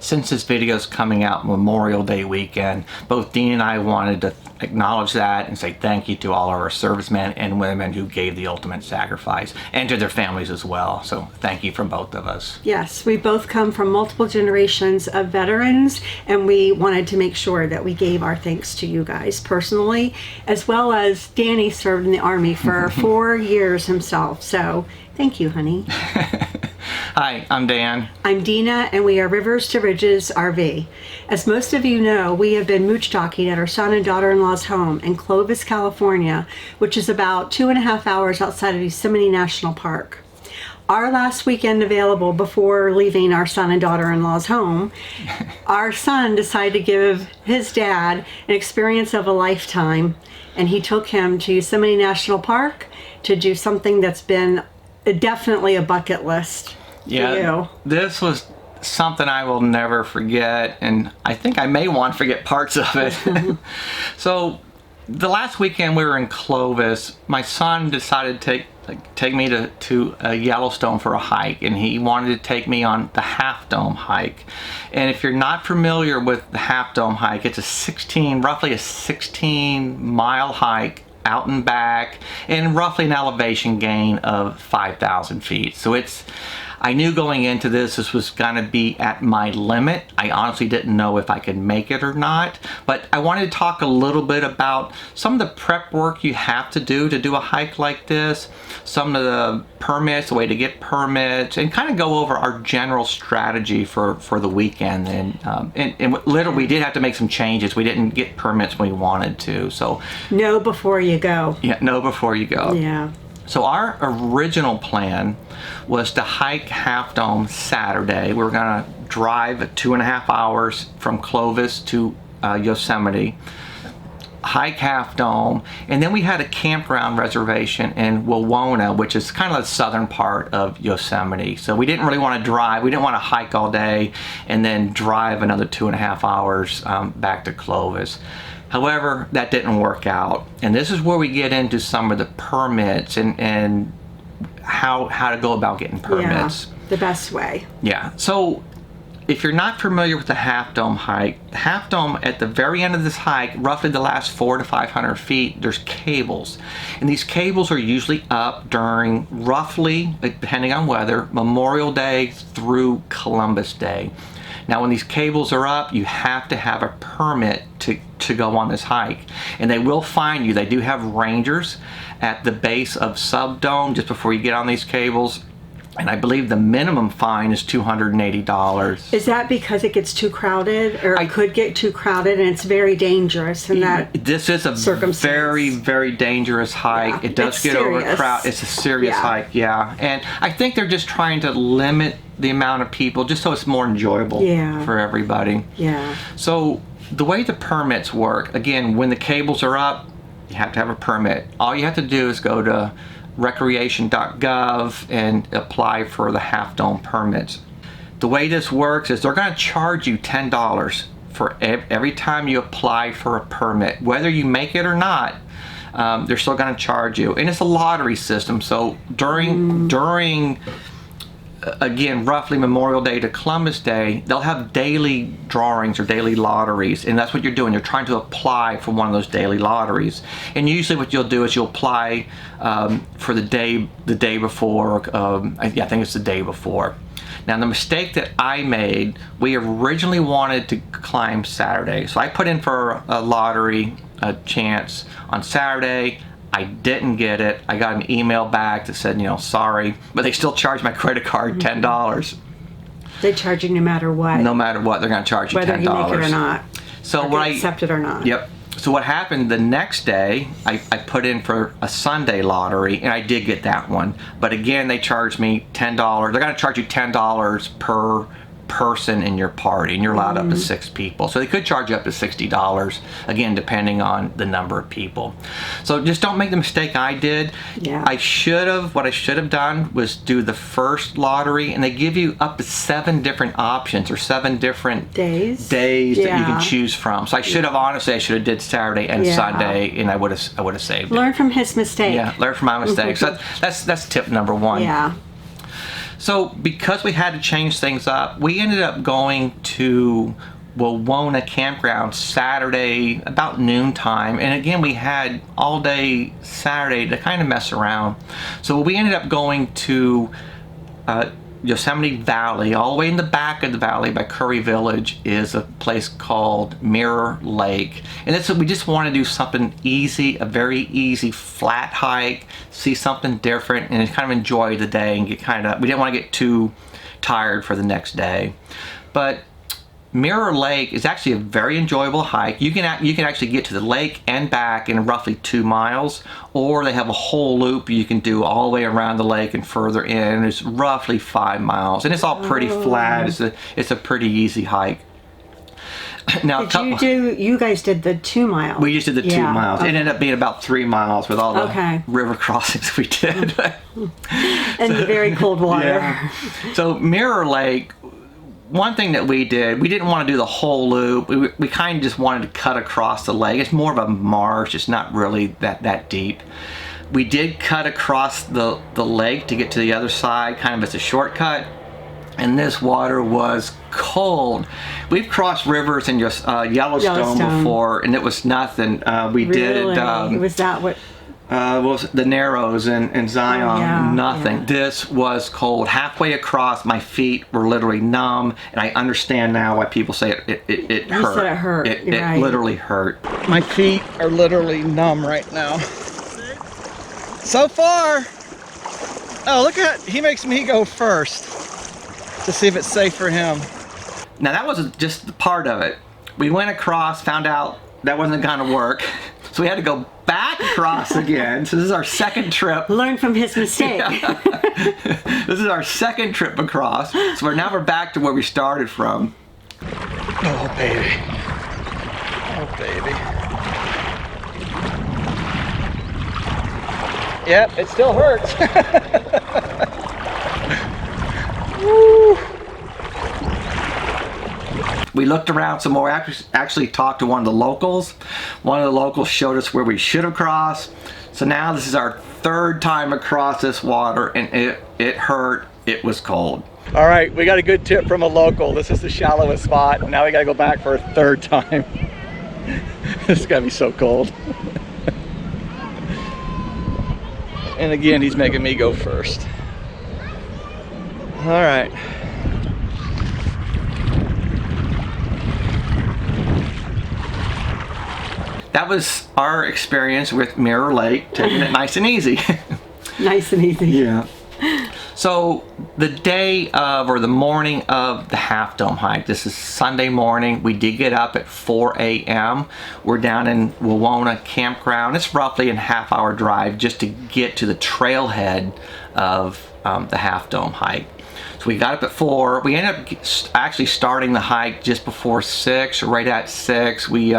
since this video is coming out Memorial Day weekend, both Dean and I wanted to acknowledge that and say thank you to all of our servicemen and women who gave the ultimate sacrifice, and to their families as well. So thank you from both of us. Yes, we both come from multiple generations of veterans, and we wanted to make sure that we gave our thanks to you guys personally, as well as Danny served in the Army for 4 years himself. So thank you, honey. Hi, I'm Dan. I'm Dina, and we are Rivers to Ridges RV. As most of you know, we have been mooch docking at our son and daughter-in-law's home in Clovis, California, which is about 2.5 hours outside of Yosemite National Park. Our last weekend available before leaving our son and daughter-in-law's home, our son decided to give his dad an experience of a lifetime, and he took him to Yosemite National Park to do something that's been definitely a bucket list. Yeah, this was something I will never forget, and I think I may want to forget parts of it. So the last weekend we were in Clovis, my son decided to take me to Yellowstone for a hike, and he wanted to take me on the Half Dome hike. And if you're not familiar with the Half Dome hike, it's roughly a 16-mile hike out and back, and roughly an elevation gain of 5,000 feet. So I knew going into this was going to be at my limit. I honestly didn't know if I could make it or not, but I wanted to talk a little bit about some of the prep work you have to do a hike like this, some of the permits, the way to get permits, and kind of go over our general strategy for the weekend. And literally we did have to make some changes. We didn't get permits when we wanted to. So know before you go. Yeah, know before you go. Yeah. So our original plan was to hike Half Dome Saturday. We were going to drive 2.5 hours from Clovis to Yosemite, hike Half Dome, and then we had a campground reservation in Wawona, which is kind of the southern part of Yosemite. So we didn't really want to drive. We didn't want to hike all day and then drive another 2.5 hours back to Clovis. However, that didn't work out, and this is where we get into some of the permits and how to go about getting permits. Yeah, the best way. Yeah. So if you're not familiar with the Half Dome hike, Half Dome, at the very end of this hike, roughly the last 400 to 500 feet, there's cables, and these cables are usually up during roughly, depending on weather, Memorial Day through Columbus Day. Now when these cables are up, you have to have a permit to go on this hike, and they will fine you. They do have rangers at the base of Subdome just before you get on these cables, and I believe the minimum fine is $280. Is that because it gets too crowded, or it could get too crowded and it's very dangerous in that This is a very, very dangerous hike. Yeah, it does get overcrowded. It's a serious hike, yeah. And I think they're just trying to limit the amount of people just so it's more enjoyable for everybody. Yeah. So the way the permits work, again, when the cables are up, you have to have a permit. All you have to do is go to recreation.gov and apply for the Half Dome permits. The way this works is they're going to charge you $10 for every time you apply for a permit. Whether you make it or not, they're still going to charge you. And it's a lottery system, so during again, roughly Memorial Day to Columbus Day, they'll have daily drawings or daily lotteries, and that's what you're doing. You're trying to apply for one of those daily lotteries, and usually what you'll do is you'll apply for the day before. I think it's the day before. Now the mistake that I made, we originally wanted to climb Saturday, so I put in for a lottery chance on Saturday. I didn't get it. I got an email back that said, sorry, but they still charged my credit card $10. They charge you no matter what. No matter what, they're going to charge you $10. Whether you make it or not. So or get accepted or not. Yep. So what happened the next day, I put in for a Sunday lottery, and I did get that one. But again, they charged me $10. They're going to charge you $10 per person in your party, and you're allowed up to 6 people, so they could charge you up to $60, again depending on the number of people. So just don't make the mistake I did. What I should have done was do the first lottery, and they give you up to 7 different options or 7 different days that you can choose from. So I should have did Saturday and Sunday, and I would have saved it. Learn from his mistake. Yeah, learn from my mistake. So that's tip number 1. Yeah. So because we had to change things up, we ended up going to Wawona Campground Saturday about noontime, and again we had all day Saturday to kind of mess around. So we ended up going to Yosemite Valley. All the way in the back of the valley by Curry Village is a place called Mirror Lake, and we just want to do something easy, a very easy flat hike, see something different, and kind of enjoy the day and we didn't want to get too tired for the next day. But Mirror Lake is actually a very enjoyable hike. You can actually get to the lake and back in roughly 2 miles, or they have a whole loop you can do all the way around the lake and further in. It's roughly 5 miles, and it's all pretty flat. It's a pretty easy hike. Now, you guys did the 2 miles? We just did the 2 miles. Okay. It ended up being about 3 miles with all the river crossings we did. And the very cold water. Yeah. So Mirror Lake, one thing that we did, we didn't want to do the whole loop. We kind of just wanted to cut across the lake. It's more of a marsh. It's not really that deep. We did cut across the lake to get to the other side, kind of as a shortcut. And this water was cold. We've crossed rivers in just Yellowstone before, and it was nothing. We really? did. Was that what? Was the Narrows and Zion, nothing. This was cold. Halfway across, my feet were literally numb, and I understand now why people say it hurt. You said it hurt. It right. literally hurt. My feet are literally numb right now. So far, oh, look at, he makes me go first to see if it's safe for him. Now that wasn't just part of it. We went across, found out that wasn't gonna work, so we had to go back across again. So this is our second trip. Learn from his mistake. This is our second trip across. So we're back to where we started from. Oh baby. Oh baby. Yep, it still hurts. Woo. We looked around some more, actually talked to one of the locals. One of the locals showed us where we should have crossed. So now this is our third time across this water, and it hurt, it was cold. All right, we got a good tip from a local. This is the shallowest spot, and now we gotta go back for a third time. This is gonna be so cold. And again, he's making me go first. All right. That was our experience with Mirror Lake, taking it nice and easy. Nice and easy. Yeah. So the day of, or the morning of the Half Dome hike, this is Sunday morning, we did get up at 4 a.m. We're down in Wawona Campground. It's roughly a half-hour drive just to get to the trailhead of the Half Dome hike. So we got up at 4. We ended up actually starting the hike just before 6, or right at 6. We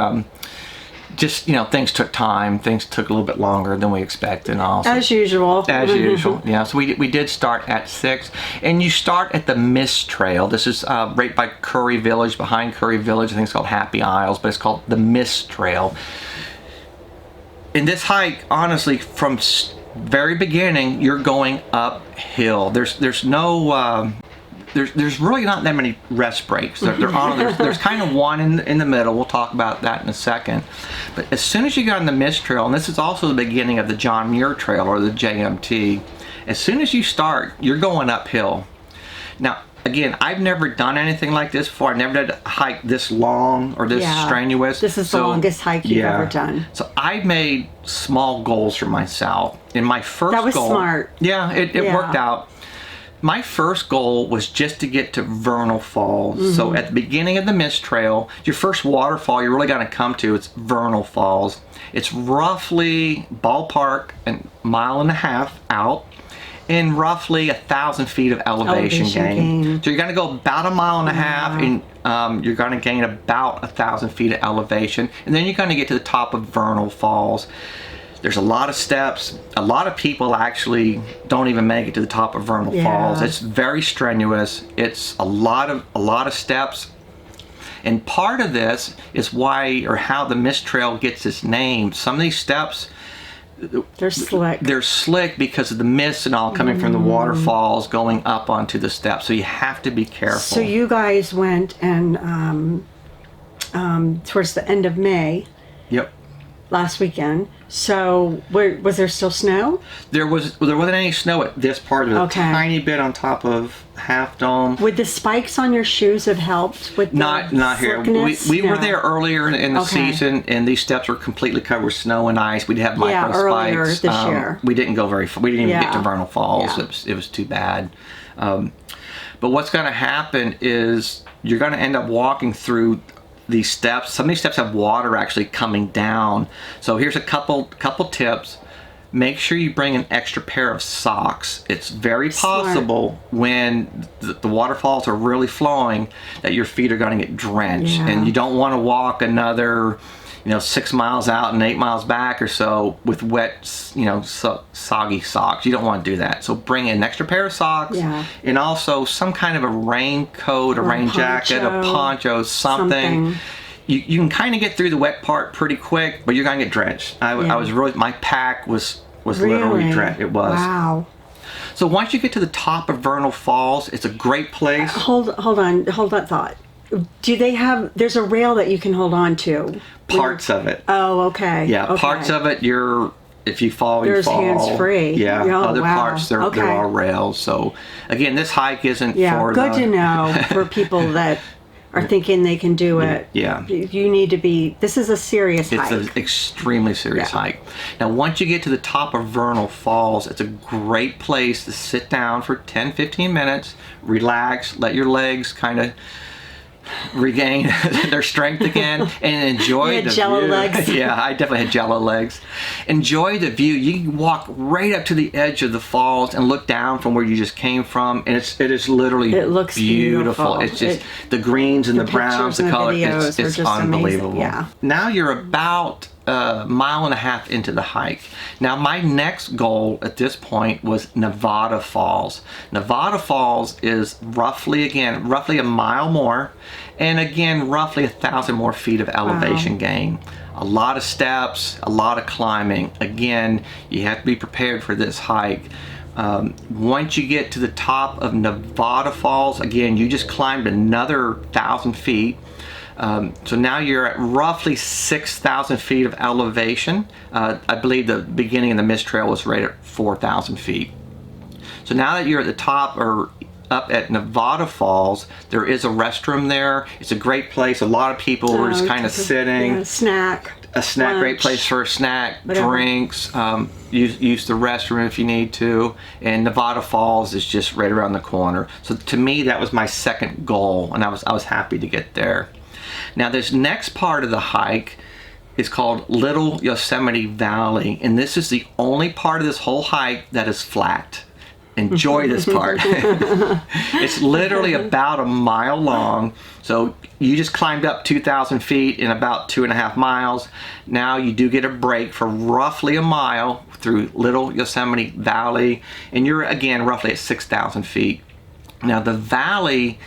just, things took time. Things took a little bit longer than we expected. Also, as usual. As usual, yeah. So we did start at 6, and you start at the Mist Trail. This is right by Curry Village, behind Curry Village. I think it's called Happy Isles, but it's called the Mist Trail. In this hike, honestly, from very beginning, you're going uphill. There's no there's really not that many rest breaks. There's kind of one in the middle. We'll talk about that in a second. But as soon as you get on the Mist Trail, and this is also the beginning of the John Muir Trail, or the JMT, as soon as you start, you're going uphill. Now, again, I've never done anything like this before. I never did a hike this long or this strenuous. This is the longest hike you've ever done. So I made small goals for myself. In my first goal, that was smart. Yeah, it worked out. My first goal was just to get to Vernal Falls. Mm-hmm. So at the beginning of the Mist Trail, your first waterfall you're really going to come to, it's Vernal Falls. It's roughly, ballpark, a mile and a half out, and roughly 1,000 feet of elevation gain. So you're going to go about a mile and a half, and you're going to gain about 1,000 feet of elevation, and then you're going to get to the top of Vernal Falls. There's a lot of steps. A lot of people actually don't even make it to the top of Vernal Falls. It's very strenuous. It's a lot of steps. And part of this is why, or how, the Mist Trail gets its name. Some of these steps, They're slick. They're slick because of the mist and all coming from the waterfalls going up onto the steps. So you have to be careful. So you guys went and towards the end of May. Yep. Last weekend. So was there still snow? There wasn't any snow at this part. There was a tiny bit on top of Half Dome. Would the spikes on your shoes have helped with the not here. We were there earlier in the season, and these steps were completely covered with snow and ice. We'd have micro earlier spikes. This year. We didn't go very far. We didn't even get to Vernal Falls. It was too bad. But what's going to happen is you're going to end up walking through these steps. Some of these steps have water actually coming down. So here's a couple tips. Make sure you bring an extra pair of socks. It's very possible when the waterfalls are really flowing that your feet are going to get drenched, and you don't want to walk another 6 miles out and 8 miles back or so with wet, soggy socks. You don't want to do that. So bring an extra pair of socks, and also some kind of a raincoat, a rain jacket, a poncho, something. You can kind of get through the wet part pretty quick, but you're going to get drenched. I was really, my pack was literally drenched. It was. Wow. So once you get to the top of Vernal Falls, it's a great place. Hold that thought. Do they have, there's a rail that you can hold on to? Parts of it. Oh, okay. Yeah, okay. Parts of it, if you fall, there's you fall. hands-free. Yeah, other parts, there are rails. So, again, this hike isn't for good to know for people that are thinking they can do it. Yeah. You need to be, this is a serious hike. It's an extremely serious hike. Now, once you get to the top of Vernal Falls, it's a great place to sit down for 10-15 minutes, relax, let your legs kind of regain their strength again, and enjoy the jello view. Legs. Yeah, I definitely had jello legs. Enjoy the view. You can walk right up to the edge of the falls and look down from where you just came from, and it is literally beautiful. It's just the greens and the browns, the color. It's just unbelievable. Yeah. Now you're about a mile and a half into the hike. Now my next goal at this point was Nevada Falls. Nevada Falls is roughly a mile more, and again roughly 1,000 more feet of elevation gain. A lot of steps, a lot of climbing. Again, you have to be prepared for this hike. Once you get to the top of Nevada Falls, again, you just climbed another 1,000 feet. So now you're at roughly 6,000 feet of elevation. I believe the beginning of the mist trail was right at 4,000 feet. So now that you're at the top or up at Nevada Falls, there is a restroom there. It's a great place. A lot of people were just kind of sitting. A snack, great place for a snack, drinks. Use the restroom if you need to. And Nevada Falls is just right around the corner. So to me, that was my second goal, and I was happy to get there. Now this next part of the hike is called Little Yosemite Valley, and this is the only part of this whole hike that is flat. Enjoy this part. It's literally about a mile long. So you just climbed up 2,000 feet in about 2.5 miles. Now you do get a break for roughly a mile through Little Yosemite Valley, and you're again roughly at 6,000 feet. Now the valley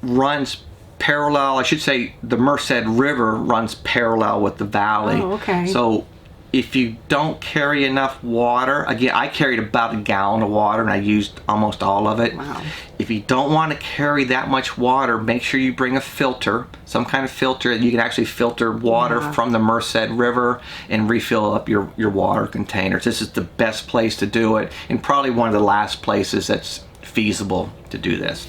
runs parallel, I should say the Merced River runs parallel with the valley. Oh, okay. So if you don't carry enough water, again, I carried about a gallon of water and I used almost all of it. Wow. If you don't want to carry that much water, make sure you bring a filter, some kind of filter that you can actually filter water from the Merced River and refill up your water containers. This is the best place to do it, and probably one of the last places that's feasible to do this.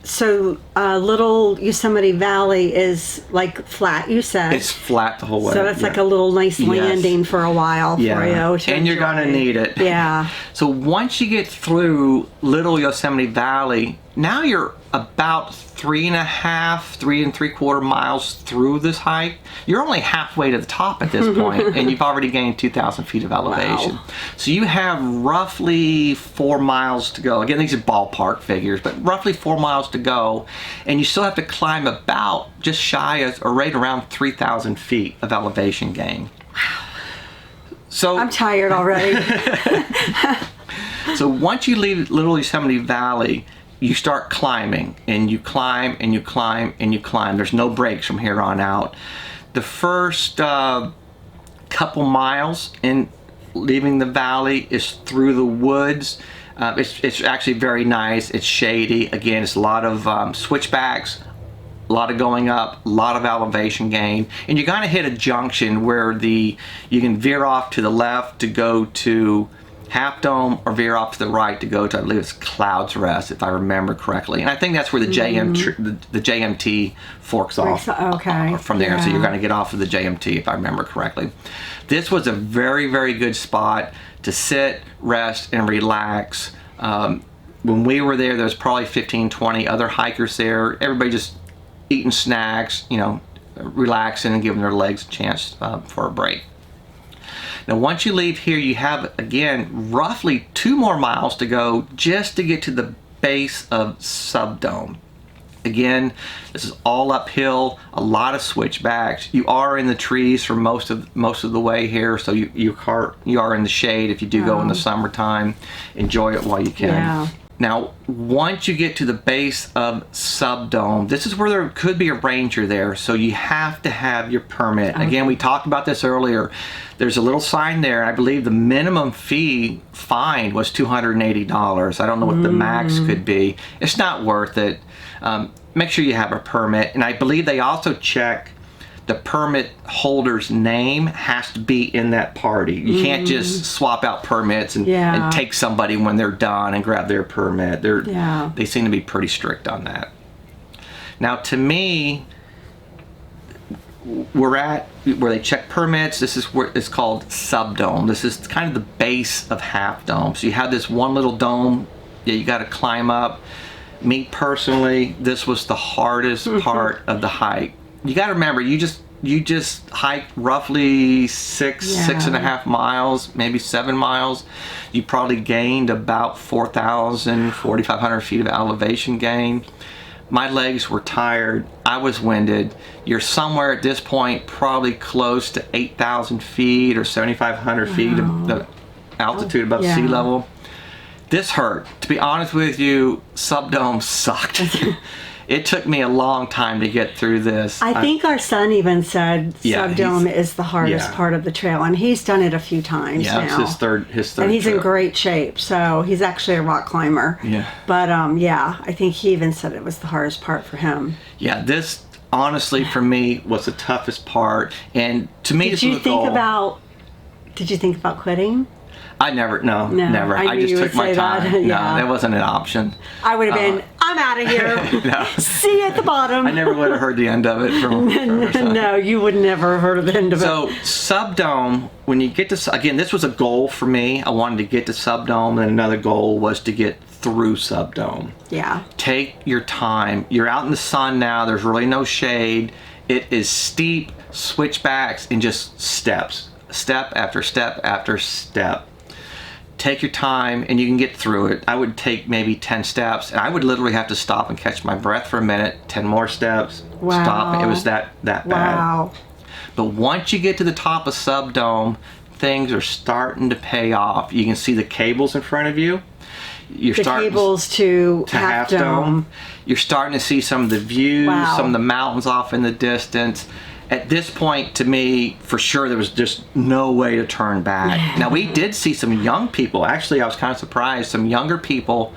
So Little Yosemite Valley is like flat, you said. It's flat the whole way. So that's like a little nice landing for a while for you to and you're going to need it. Yeah. So once you get through Little Yosemite Valley, now you're about 3.75 miles through this hike. You're only halfway to the top at this point, and you've already gained 2,000 feet of elevation. Wow. So you have roughly 4 miles to go. Again, these are ballpark figures, but roughly 4 miles to go, and you still have to climb about just shy of, or right around 3,000 feet of elevation gain. Wow. So I'm tired already. So once you leave Little Yosemite Valley, you start climbing, and you climb and you climb and you climb. There's no breaks from here on out. The first couple couple miles in leaving the valley is through the woods. It's actually very nice. It's shady. Again, it's a lot of switchbacks, a lot of going up, a lot of elevation gain, and you're going to hit a junction where you can veer off to the left to go to Half Dome, or veer off to the right to go to, I believe it's Clouds Rest, if I remember correctly. And I think that's where the the JMT forks off from there. So you're going to get off of the JMT, if I remember correctly. This was a very, very good spot to sit, rest, and relax. When we were there was probably 15, 20 other hikers there. Everybody just eating snacks, you know, relaxing and giving their legs a chance for a break. Now, once you leave here, you have, again, roughly 2 more miles to go just to get to the base of Subdome. Again, this is all uphill, a lot of switchbacks. You are in the trees for most of the way here, so you are in the shade if you do go in the summertime. Enjoy it while you can. Yeah. Now, once you get to the base of Subdome, this is where there could be a ranger there, so you have to have your permit. Again, we talked about this earlier. There's a little sign there. I believe the minimum fine was $280. I don't know what the max could be. It's not worth it. Make sure you have a permit, and I believe they also check the permit holder's name has to be in that party. You can't just swap out permits and take somebody when they're done and grab their permit. They seem to be pretty strict on that. Now, to me, we're at where they check permits. This is where it's called Subdome. This is kind of the base of Half Dome. So you have this one little dome that you got to climb up. Me personally, this was the hardest part of the hike. You got to remember, you just hiked roughly 6.5 miles, maybe 7 miles. You probably gained about 4,500 feet of elevation gain. My legs were tired. I was winded. You're somewhere at this point probably close to 8,000 feet or 7,500 feet of the altitude above sea level. This hurt. To be honest with you, Subdome sucked. It took me a long time to get through this. I think our son even said Subdome is the hardest part of the trail, and he's done it a few times now. Yeah, it's his third and he's trip. in great shape, so he's actually a rock climber. Yeah. But I think he even said it was the hardest part for him. Yeah, this honestly for me was the toughest part, and to me this was a goal. Did you think about quitting? I never. I just took my time. No, that wasn't an option. I would have been, I'm out of here. No. See you at the bottom. I never would have heard the end of it from No, you would never have heard of the end of it. So Subdome, when you get to, again, this was a goal for me. I wanted to get to Subdome, and another goal was to get through Subdome. Yeah. Take your time. You're out in the sun now. There's really no shade. It is steep, switchbacks, and just steps. Step after step after step. Take your time and you can get through it. I would take maybe 10 steps and I would literally have to stop and catch my breath for a minute. 10 more steps. Wow. Stop. It was that bad. Wow. But once you get to the top of Subdome, things are starting to pay off. You can see the cables in front of you. You're cables to Half Dome. You're starting to see some of the views, some of the mountains off in the distance. At this point, to me, for sure, there was just no way to turn back. Now, we did see some young people. Actually, I was kind of surprised. Some younger people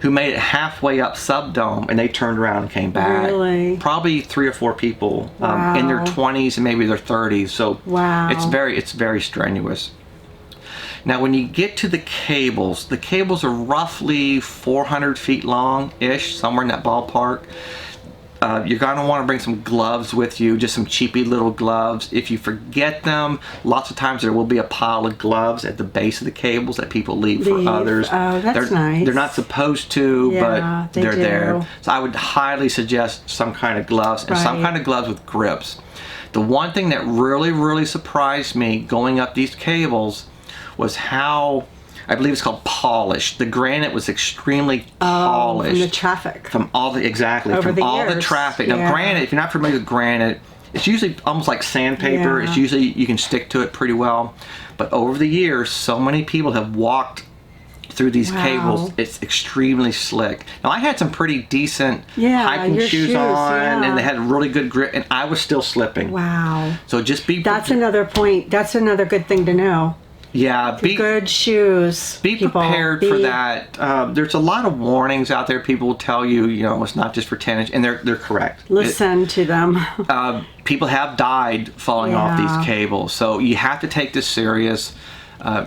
who made it halfway up Subdome, and they turned around and came back. Really? Probably 3 or 4 people in their 20s and maybe their 30s. So it's very strenuous. Now, when you get to the cables are roughly 400 feet long-ish, somewhere in that ballpark. You're going to want to bring some gloves with you, just some cheapy little gloves. If you forget them, lots of times there will be a pile of gloves at the base of the cables that people leave for others. Oh, that's nice. They're not supposed to, but they're there. So I would highly suggest some kind of gloves and some kind of gloves with grips. The one thing that really, really surprised me going up these cables was how, I believe it's called polished. The granite was extremely polished. From the traffic. From all the traffic. Now, granite, if you're not familiar with granite, it's usually almost like sandpaper. It's usually, you can stick to it pretty well. But over the years, so many people have walked through these Wow. cables. It's extremely slick. Now I had some pretty decent hiking your shoes shoes, on, yeah. and they had really good grip, and I was still slipping. Wow. So just be That's another point. That's another good thing to know. be Good shoes. be people. prepared for that. There's a lot of warnings out there. People will tell you, it's not just for 10 inch, and they're correct. Listen to them. People have died falling off Yeah. these cables, so you have to take this serious.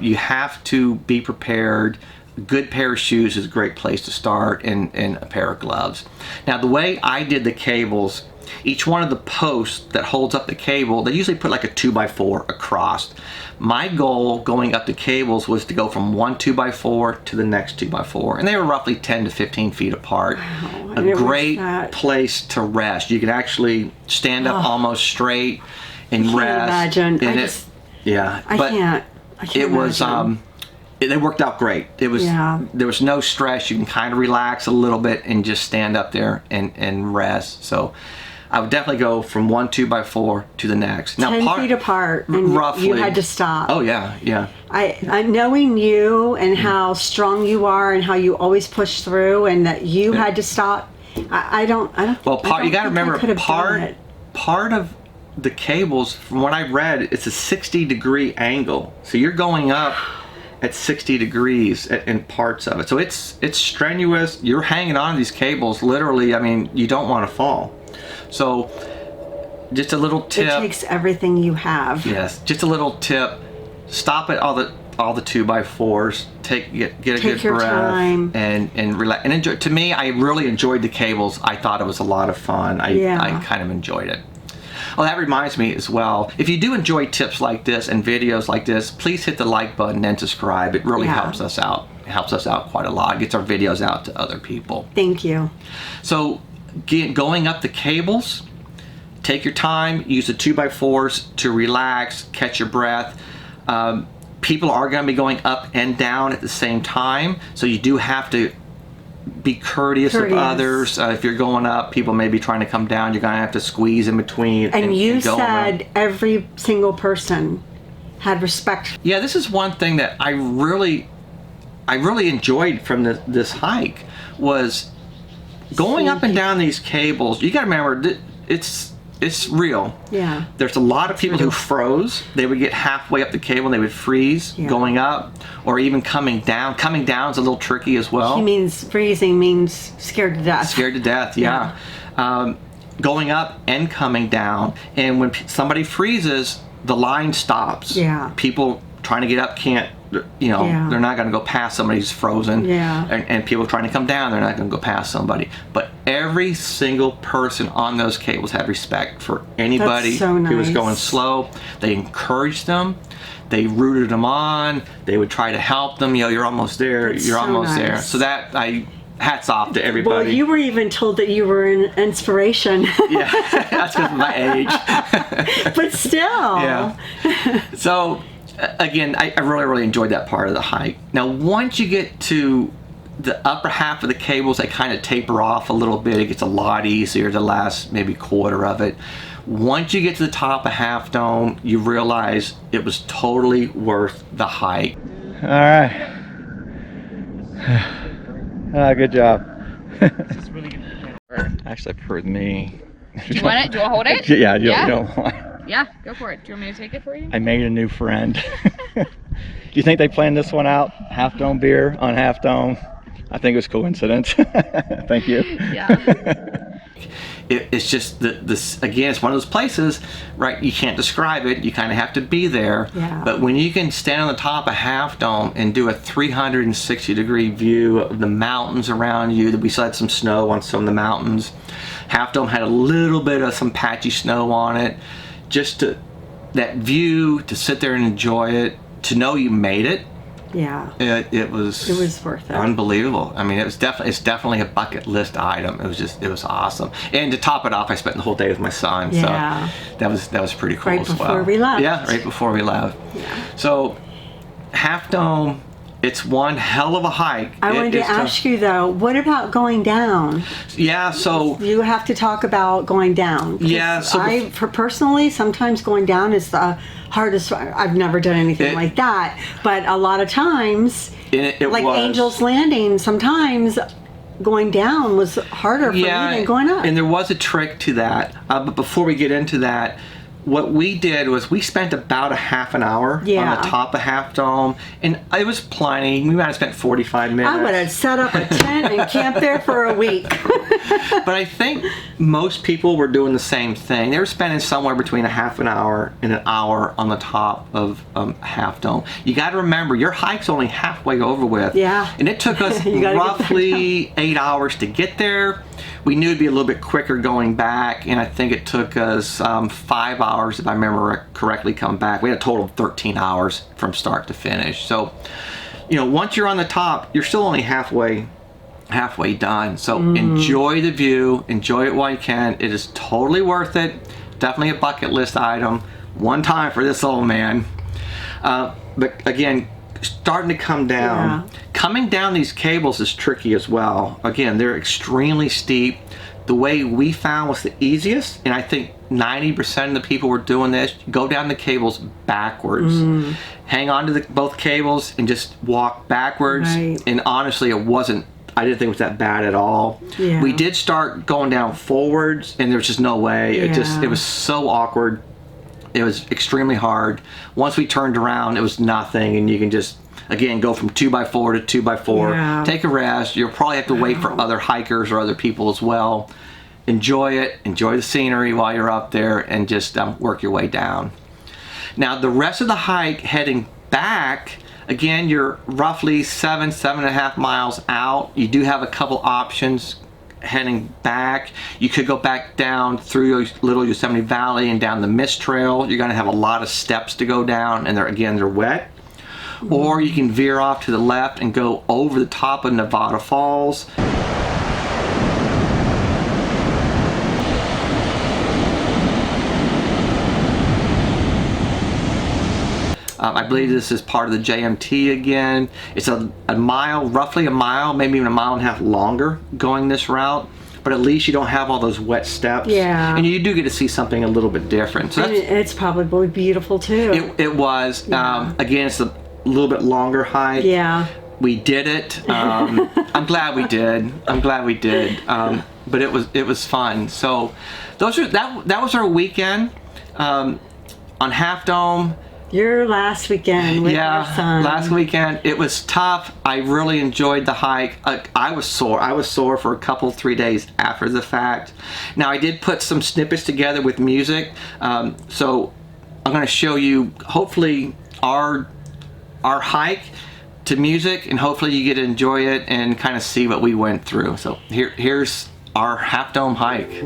You have to be prepared. A good pair of shoes is a great place to start, and a pair of gloves. Now, the way I did the cables, each one of the posts that holds up the cable, they usually put like a 2x4 across. My goal going up the cables was to go from one 2x4 to the next 2x4, and they were roughly 10 to 15 feet apart. Wow, A and it was great that- place to rest. You can actually stand up almost straight and Can't rest. imagine. And I can't it was imagine. they worked out great. It was there was no stress. You can kind of relax a little bit and just stand up there and rest. So I would definitely go from one 2x4 to the next. Now 10 feet apart, and roughly, you had to stop. Oh yeah. I knowing you and how strong you are and how you always push through, and that you had to stop. I don't. Well, you got to remember part. part of the cables, from what I read, it's a 60-degree angle. So you're going up at 60 degrees in parts of it. So it's strenuous. You're hanging on to these cables literally. I mean, you don't want to fall. So just a little tip. It takes everything you have. Yes, just a little tip. Stop at all the 2x4s. Get a good your breath time. and relax and enjoy. To me, I really enjoyed the cables. I thought it was a lot of fun. I kind of enjoyed it. Well, that reminds me as well, if you do enjoy tips like this and videos like this, please hit the like button and subscribe. It really helps us out. It helps us out quite a lot. It gets our videos out to other people. Thank you. So going up the cables, take your time, use the 2x4s to relax, catch your breath. People are going to be going up and down at the same time, so you do have to be courteous of others. If you're going up, people may be trying to come down. You're going to have to squeeze in between. And you go said around. every single person had respect. Yeah, this is one thing that I really enjoyed from this hike was going up and down these cables. You got to remember, it's real. Yeah. There's a lot of people who froze. They would get halfway up the cable and they would freeze going up, or even coming down. Coming down is a little tricky as well. He means freezing means scared to death. Scared to death, yeah. Going up and coming down. And when somebody freezes, the line stops. Yeah. People trying to get up can't, they're not going to go past somebody who's frozen. Yeah. And people trying to come down, they're not going to go past somebody. But every single person on those cables had respect for anybody That's so nice. who was going slow. They encouraged them. They rooted them on. They would try to help them. You're almost there. That's You're so almost there. nice. So hats off to everybody. Well, you were even told that you were an inspiration. Yeah, that's because of my age. But still. Yeah. So, again, I really enjoyed that part of the hike. Now, once you get to the upper half of the cables, they kind of taper off a little bit. It gets a lot easier the last maybe quarter of it. Once you get to the top of Half Dome, you realize it was totally worth the hike. All right. Good job. Actually, for me. Do you want it? Do you want to hold it? Yeah, you Yeah? don't want. Yeah, go for it. Do you want me to take it for you? I made a new friend. Do you think they planned this one out? Half Dome beer on Half Dome? I think it was coincidence. Thank you. Yeah. It's just this again. It's one of those places, right? You can't describe it. You kind of have to be there. Yeah. But when you can stand on the top of Half Dome and do a 360-degree view of the mountains around you, we still had some snow on some of the mountains. Half Dome had a little bit of some patchy snow on it. Just that view, to sit there and enjoy it, to know you made it. Yeah. It was worth it. Unbelievable. I mean, it's definitely a bucket list item. It was awesome. And to top it off, I spent the whole day with my son. Yeah. So that was pretty cool Right as well. before we left. Yeah, right before we left. Yeah. So Half Dome, It's one hell of a hike. I wanted to ask you though, what about going down? Yeah, so You have to talk about going down. 'Cause Yeah, so personally, sometimes going down is the hardest. I've never done anything like that, but a lot of times, it like was. Angel's Landing, sometimes going down was harder for me than going up. And there was a trick to that. But before we get into that, what we did was we spent about a half an hour on the top of Half Dome, and it was plenty. We might have spent 45 minutes. I would have set up a tent and camped there for a week. But I think most people were doing the same thing. They were spending somewhere between a half an hour and an hour on the top of Half Dome. You got to remember, your hike's only halfway over with. Yeah. And it took us roughly 8 hours to get there. We knew it'd be a little bit quicker going back, and I think it took us 5 hours, if I remember correctly, come back. We had a total of 13 hours from start to finish. So, once you're on the top, you're still only halfway done. So enjoy the view, enjoy it while you can. It is totally worth it. Definitely a bucket list item. One time for this old man. But again, starting to come down. Yeah. Coming down these cables is tricky as well. Again, they're extremely steep. The way we found was the easiest, and I think 90% of the people were doing this, go down the cables backwards. Hang on to both cables and just walk backwards. Right. And honestly, I didn't think it was that bad at all. Yeah. We did start going down forwards, and there was just no way. Yeah. It was so awkward. It was extremely hard. Once we turned around, it was nothing, and you can just, again, go from 2x4 to 2x4. Yeah. Take a rest. You'll probably have to wait for other hikers or other people as well. Enjoy it. Enjoy the scenery while you're up there, and just work your way down. Now, the rest of the hike heading back, again, you're roughly 7.5 miles out. You do have a couple options heading back. You could go back down through Little Yosemite Valley and down the Mist Trail. You're going to have a lot of steps to go down, and they're wet. Or you can veer off to the left and go over the top of Nevada Falls. I believe this is part of the JMT again. It's a mile, roughly a mile, maybe even a mile and a half longer going this route. But at least you don't have all those wet steps. Yeah. And you do get to see something a little bit different. So And it's probably beautiful too. it was. Again, it's a little bit longer hike. Yeah. We did it. I'm glad we did. But it was fun. So that was our weekend on Half Dome. Your last weekend with your son. Last weekend. It was tough. I really enjoyed the hike. I was sore. I was sore for 3 days after the fact. Now, I did put some snippets together with music. So I'm going to show you, hopefully, our hike to music, and hopefully you get to enjoy it and kind of see what we went through. So here's our Half Dome hike.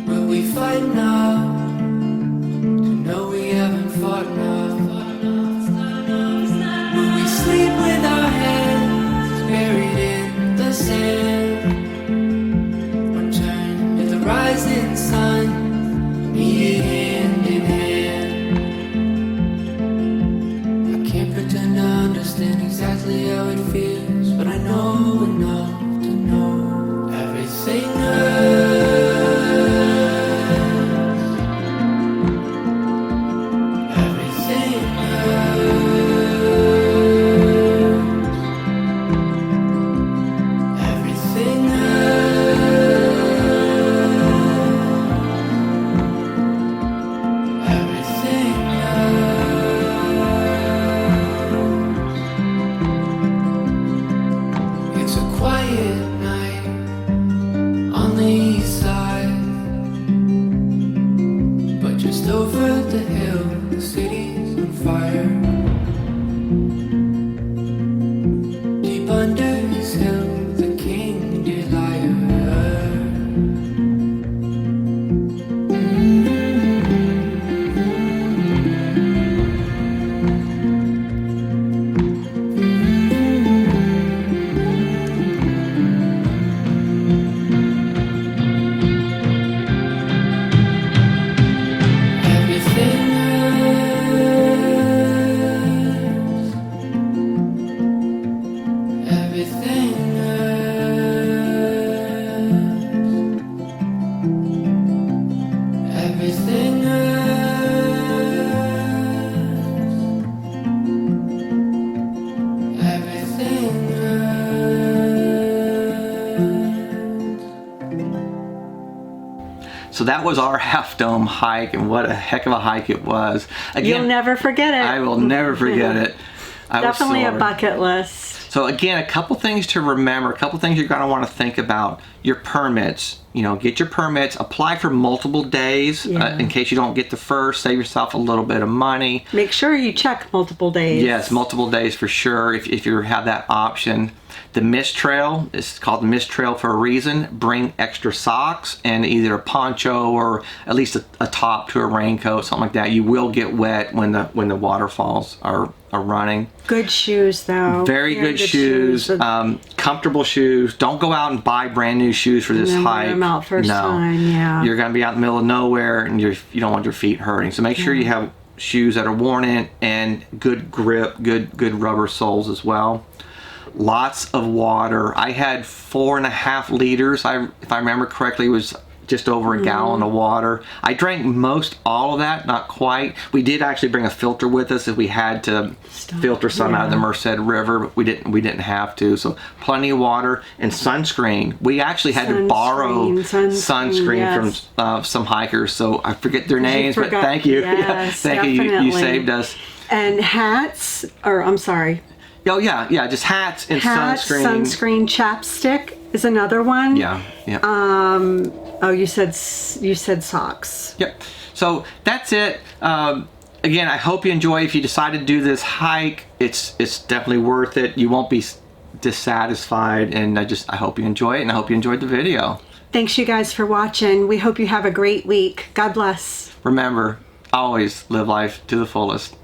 Will we fight now to know we Everything hurts. Everything hurts. Everything hurts. So that was our Half Dome hike, and what a heck of a hike it was. You'll never forget it. I will never forget it. I was Definitely a sore. bucket list. So again, a couple things to remember, a couple things you're going to want to think about. Your permits, get your permits, apply for multiple days in case you don't get the first, save yourself a little bit of money. Make sure you check multiple days. Yes, multiple days for sure if you have that option. The mist trail is called the mist trail for a reason. Bring extra socks and either a poncho or at least a top to a raincoat, something like that. You will get wet when the waterfalls are running. Good shoes, though. Very good shoes, comfortable shoes. Don't go out and buy brand new shoes for this And then wear hike. them out first time, yeah. You're going to be out in the middle of nowhere, and you don't want your feet hurting. So make sure you have shoes that are worn in and good grip, good rubber soles as well. Lots of water. I had 4.5 liters. If I remember correctly, it was just over a gallon of water. I drank most all of that, not quite. We did actually bring a filter with us if we had to filter some out of the Merced River, but we didn't have to. So plenty of water and sunscreen. We actually had to borrow sunscreen from some hikers. So I forget their names, but thank you. Yes, thank you. You saved us. And hats, or I'm sorry. Oh yeah, just hats and sunscreen. Sunscreen, chapstick is another one. Yeah. Oh, you said socks. Yep. So that's it. Again, I hope you enjoy. If you decide to do this hike, it's definitely worth it. You won't be dissatisfied, and I hope you enjoy it, and I hope you enjoyed the video. Thanks, you guys, for watching. We hope you have a great week. God bless. Remember, always live life to the fullest.